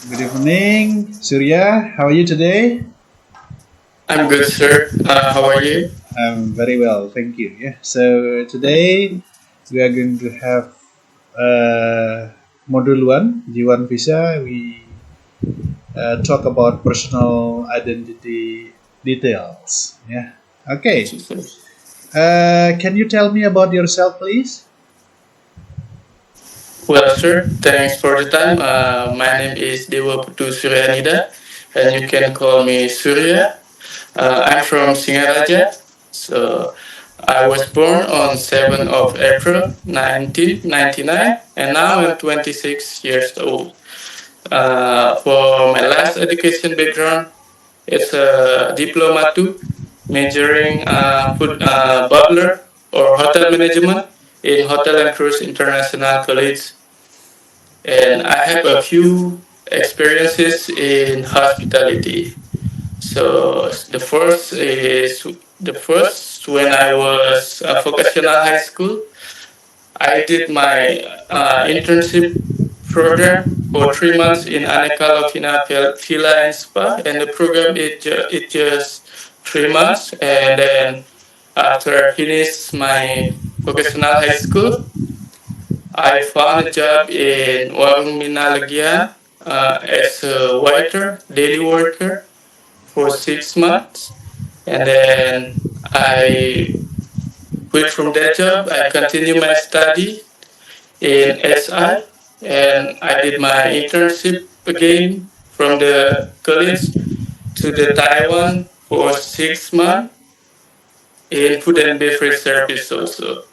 Good evening, Surya. How are you today? I'm good, sir. How are you? I'm very well, thank you. Yeah. So today we are going to have module one, G1 visa. We talk about personal identity details. Yeah. Okay. Can you tell me about yourself, please? Well, sir, thanks for the time. My name is Dewa Putu Suryanida, and you can call me Surya. I'm from Singaraja. So I was born on 7th of April 1999, and now I'm 26 years old. For my last education background, it's a diploma 2, majoring food butler or hotel management in Hotel and Cruise International College, and I have a few experiences in hospitality. So the first when I was a vocational high school, I did my internship program for 3 months in Aneka Lovina Villa and Spa, and the program it just 3 months, and then after I finished my vocational high school, I found a job in Warung Minalagian as a waiter, daily worker for 6 months, and then I quit from that job. I continued my study in SI, and I did my internship again from the college to the Taiwan for 6 months in food and beverage service also.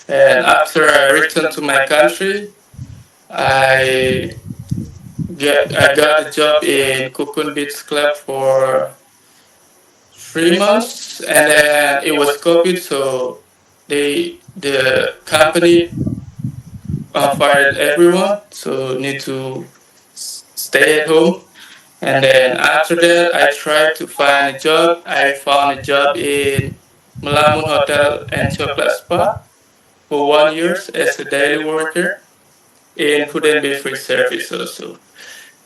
And after I returned to my country, I I got a job in Cocoon Beach Club for 3 months, and then it was COVID, so the company fired everyone, so need to stay at home. And then after that, I tried to find a job. I found a job in Melamun Hotel and Chocolate Spa for 1 year as a daily worker in food and beverage service also.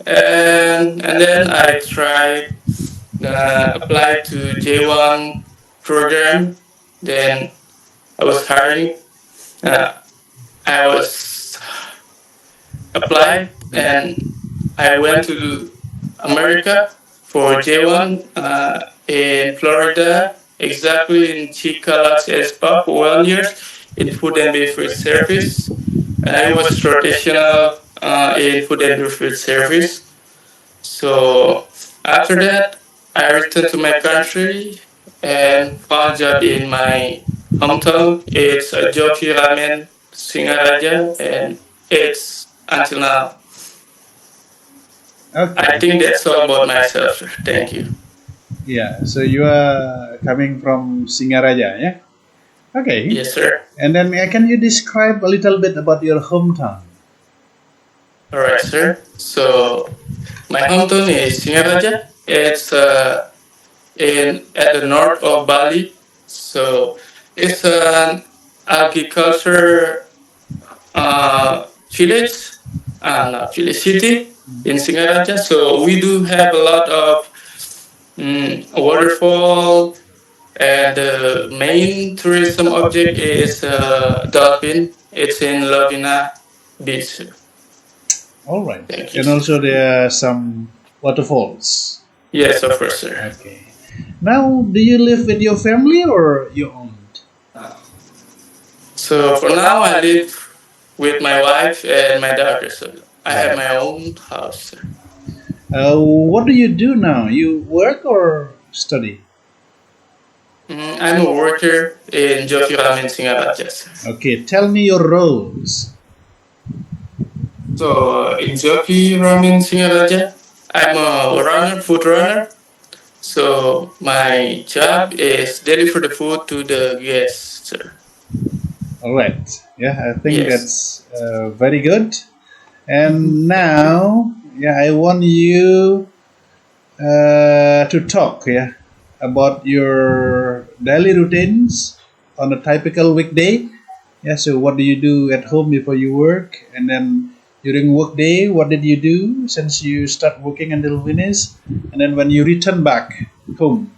And then I tried applied to J1 program. Then I was hiring. Uh, I was applied, and I went to America for J1 in Florida, exactly in Chica Lux Spa for 1 year in food and beverage service. And I was rotational in food and beverage service. So after that, I returned to my country and found a job in my hometown. It's a Joki Ramen Singaraja, and it's until now. I Okay. think that's all about myself, sir. Thank you. Yeah. So you are coming from Singaraja, yeah? Okay. Yes, sir. And then can you describe a little bit about your hometown? All right, sir. So my hometown is Singaraja. It's in at the north of Bali. So it's an agriculture village, not village city in Singaraja. So we do have a lot of waterfall, and the main tourism object is dolphin. It's in Lovina Beach. All right. Thank you, And sir. also there are some waterfalls. Yes, of course, sir. Okay. Now, do you live with your family or your own? So for now, I live with my wife and my daughter. So I have my own house, sir. What do you do now? You work or study? I'm a worker in Joki Ramen Singaraja, sir. Okay, tell me your roles. So in Joki Ramen Singaraja, I'm a runner, food runner. So my job is deliver the food to the guests, sir. All right. Yeah, I think Yes. that's very good. And now, yeah, I want you to talk, yeah, about your daily routines on a typical weekday. Yeah, so what do you do at home before you work, and then During workday, what did you do since you start working until finish? And then when you return back home,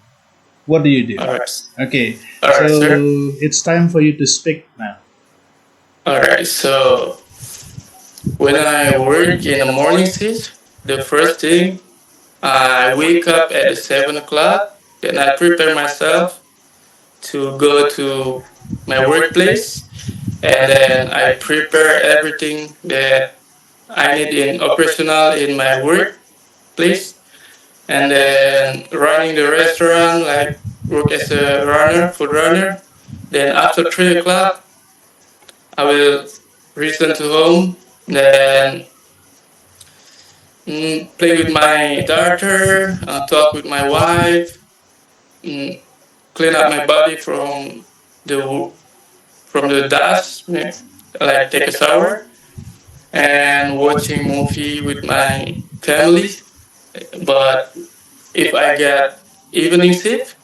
what do you do? All right. Okay, All right, so sir. it's time for you to speak now. All right. So when I work in the morning shift, the first thing I wake up at the 7 o'clock. Then I prepare myself to go to my workplace, and then I prepare everything that I need in operational in my workplace, and then running the restaurant, like work as a runner, food runner. Then after 3 o'clock, I will return to home. Then play with my daughter, talk with my wife, mm, clean up my body the from the dust, like take a shower and watching movie with my family. But if I get evening shift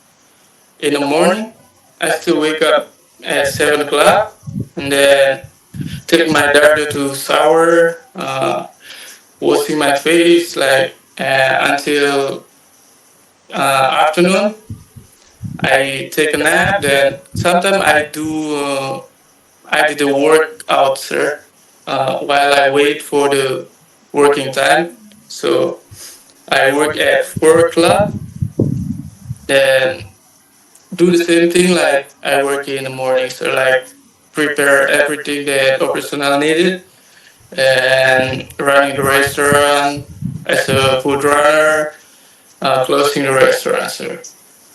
in the morning, I still wake up at 7 o'clock and then take my daughter to shower, washing my face like until afternoon. I take a nap. Then sometimes I did the workout, sir, while I wait for the working time. So I work at 4 o'clock. Then do the same thing like I work in the morning. So like prepare everything that operational needed and running the restaurant as a food runner, closing the restaurant, sir.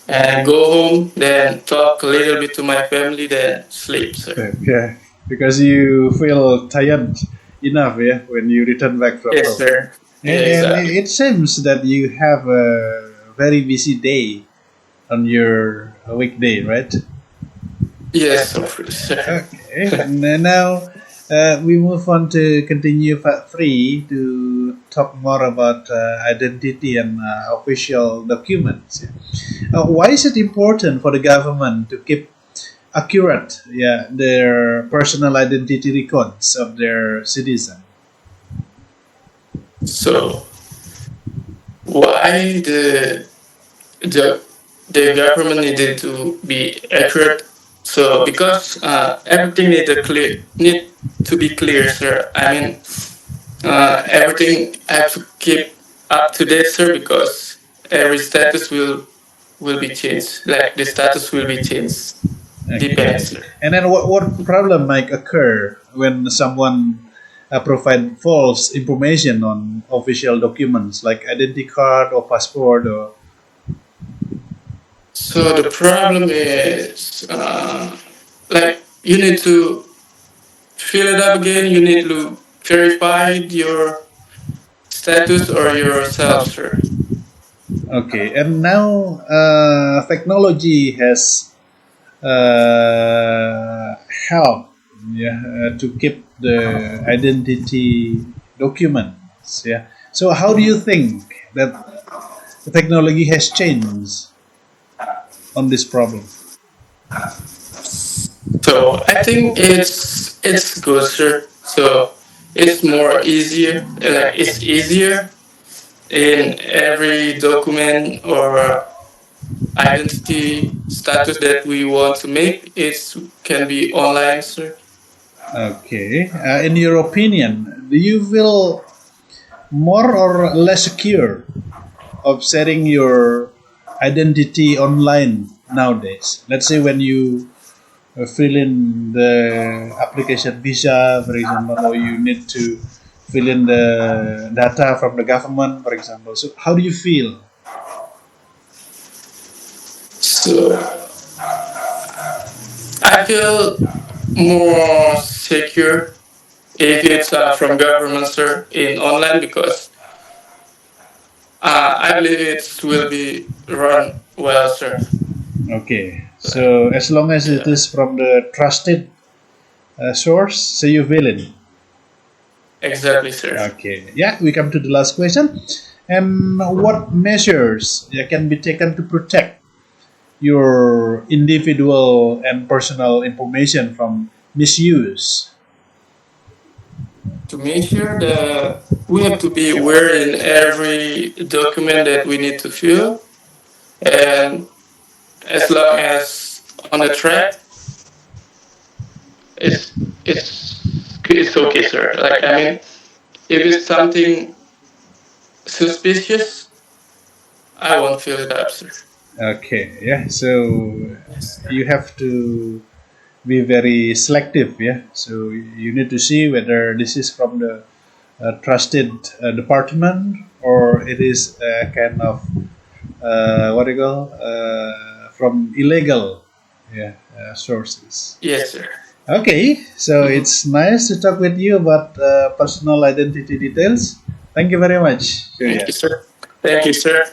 And go home, then talk a little bit to my family, then sleep, sir. Yeah, because you feel tired enough, yeah, when you return back from Yes, home. sir. Yeah, And exactly. it seems that you have a very busy day on your weekday, right? Yes, of course, sir. Okay, and then now we move on to continue part three to talk more about identity and official documents. Why is it important for the government to keep accurate, yeah, their personal identity records of their citizen? So why the the government needed to be accurate? So because everything need to be clear, sir. I mean, everything have to keep up to date, sir, because every status will be changed. Like the status will be changed, depending, Okay. sir. And then what problem might occur when someone provide false information on official documents like identity card or passport or So the problem is, like you need to fill it up again. You need to verify your status or yourself, sir. okay. And now technology has helped, yeah, to keep the identity documents. Yeah. So how do you think that the technology has changed on this problem? So I think it's good, sir. So it's more easier, like it's easier in every document or identity status that we want to make. It can be online, sir. Okay. In your opinion, do you feel more or less secure of setting your identity online nowadays? Let's say when you fill in the application Bisa, for example, or you need to fill in the data from the government, for example. So, how do you feel? So I feel more secure if it's from government, sir, in online because I believe it will be run well, sir. Okay, so as long as it Yeah, is from the trusted source, so you fill in. exactly, sir. Okay, yeah, we come to the last question. And what measures, yeah, can be taken to protect your individual and personal information from misuse? to make sure that we have to be aware in every document that we need to fill, and as long as on the track, it's it's okay, sir. Like, I mean, if it's something suspicious, I won't fill it up, sir. Okay, yeah. So Yes, sir. you have to be very selective, yeah. So you need to see whether this is from the trusted department or it is a kind of what do you call from illegal, yeah, sources. Yes, sir. Okay, so Mhm. it's nice to talk with you about personal identity details. Thank you very much, Thank Surya. you, sir. Thank you, sir.